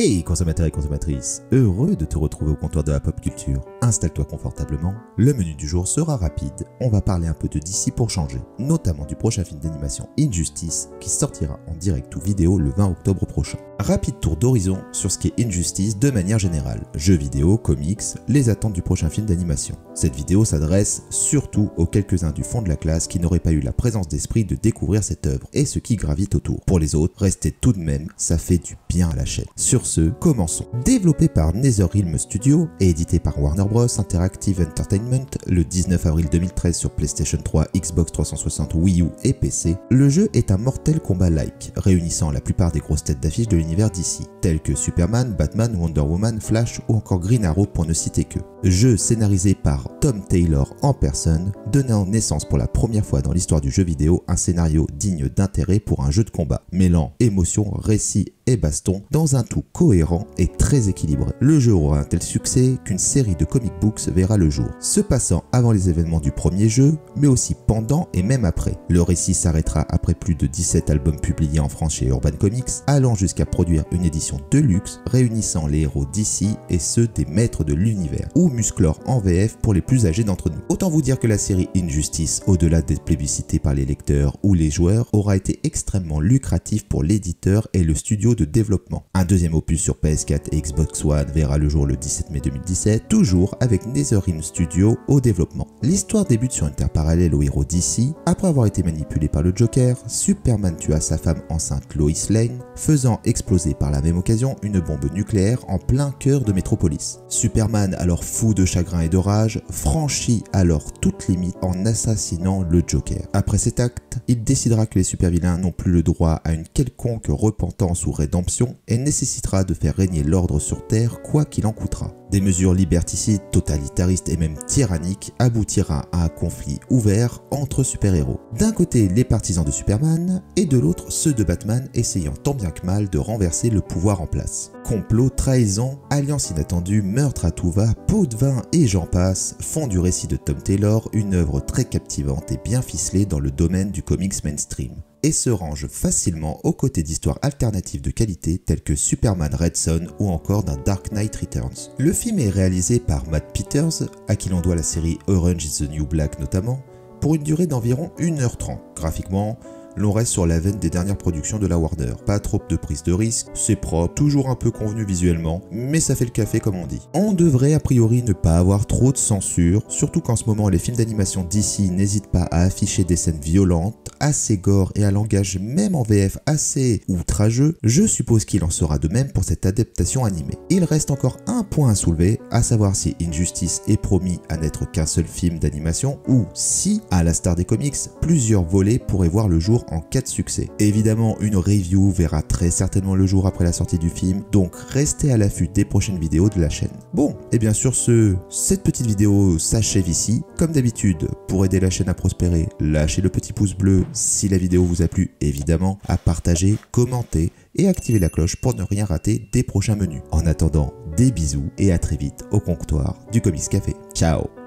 Hey consommateur et consommatrice, heureux de te retrouver au comptoir de la pop culture. Installe-toi confortablement, le menu du jour sera rapide, on va parler un peu de DC pour changer, notamment du prochain film d'animation Injustice qui sortira en direct ou vidéo le 20 octobre prochain. Rapide tour d'horizon sur ce qu'est Injustice de manière générale, jeux vidéo, comics, les attentes du prochain film d'animation. Cette vidéo s'adresse surtout aux quelques-uns du fond de la classe qui n'auraient pas eu la présence d'esprit de découvrir cette œuvre et ce qui gravite autour. Pour les autres, restez tout de même, ça fait du bien à la chaîne. Sur ce, commençons. Développé par NetherRealm Studios et édité par Warner Bros. Interactive Entertainment le 19 avril 2013 sur PlayStation 3, Xbox 360, Wii U et PC, le jeu est un Mortal Kombat-like, réunissant la plupart des grosses têtes d'affiche de l'univers DC, tels que Superman, Batman, Wonder Woman, Flash ou encore Green Arrow pour ne citer que. Jeu scénarisé par Tom Taylor en personne, donnant naissance pour la première fois dans l'histoire du jeu vidéo un scénario digne d'intérêt pour un jeu de combat, mêlant émotion, récit et baston dans un tout cohérent et très équilibré. Le jeu aura un tel succès qu'une série de comic books verra le jour, se passant avant les événements du premier jeu, mais aussi pendant et même après. Le récit s'arrêtera après plus de 17 albums publiés en France chez Urban Comics, allant jusqu'à produire une édition de luxe réunissant les héros d'ici et ceux des maîtres de l'univers, ou Musclor en VF pour les plus âgés d'entre nous. Autant vous dire que la série Injustice, au-delà d'être plébiscitée par les lecteurs ou les joueurs, aura été extrêmement lucrative pour l'éditeur et le studio de développement. Un deuxième opus sur PS4 et Xbox One verra le jour le 17 mai 2017, toujours avec NetherRealm Studios au développement. L'histoire débute sur une terre parallèle aux héros d'ici. Après avoir été manipulé par le Joker, Superman tua sa femme enceinte Lois Lane, faisant exploser par la même occasion une bombe nucléaire en plein cœur de Metropolis. Superman, alors fou de chagrin et de rage, franchit alors toute limite en assassinant le Joker. Après cet acte, il décidera que les super-vilains n'ont plus le droit à une quelconque repentance ou rédemption et nécessitera de faire régner l'ordre sur Terre quoi qu'il en coûtera. Des mesures liberticides, totalitaristes et même tyranniques aboutira à un conflit ouvert entre super-héros. D'un côté les partisans de Superman et de l'autre ceux de Batman essayant tant bien que mal de renverser le pouvoir en place. Complot, trahison, alliance inattendue, meurtre à tout va, pot de vin et j'en passe font du récit de Tom Taylor une œuvre très captivante et bien ficelée dans le domaine du comics mainstream, et se range facilement aux côtés d'histoires alternatives de qualité telles que Superman Red Son ou encore d'un Dark Knight Returns. Le film est réalisé par Matt Peters, à qui l'on doit la série Orange is the New Black notamment, pour une durée d'environ 1h30. Graphiquement, l'on reste sur la veine des dernières productions de la Warner. Pas trop de prise de risque, c'est propre, toujours un peu convenu visuellement, mais ça fait le café comme on dit. On devrait a priori ne pas avoir trop de censure, surtout qu'en ce moment les films d'animation d'ici n'hésitent pas à afficher des scènes violentes, assez gore et un langage même en VF assez outrageux. Je suppose qu'il en sera de même pour cette adaptation animée. Il reste encore un point à soulever, à savoir si Injustice est promis à n'être qu'un seul film d'animation ou si, à la star des comics, plusieurs volets pourraient voir le jour en cas de succès. Évidemment, une review verra très certainement le jour après la sortie du film, donc restez à l'affût des prochaines vidéos de la chaîne. Bon, et bien sur ce, cette petite vidéo s'achève ici. Comme d'habitude, pour aider la chaîne à prospérer, lâchez le petit pouce bleu si la vidéo vous a plu, évidemment, à partager, commenter et activer la cloche pour ne rien rater des prochains menus. En attendant, des bisous et à très vite au comptoir du Comics Café. Ciao!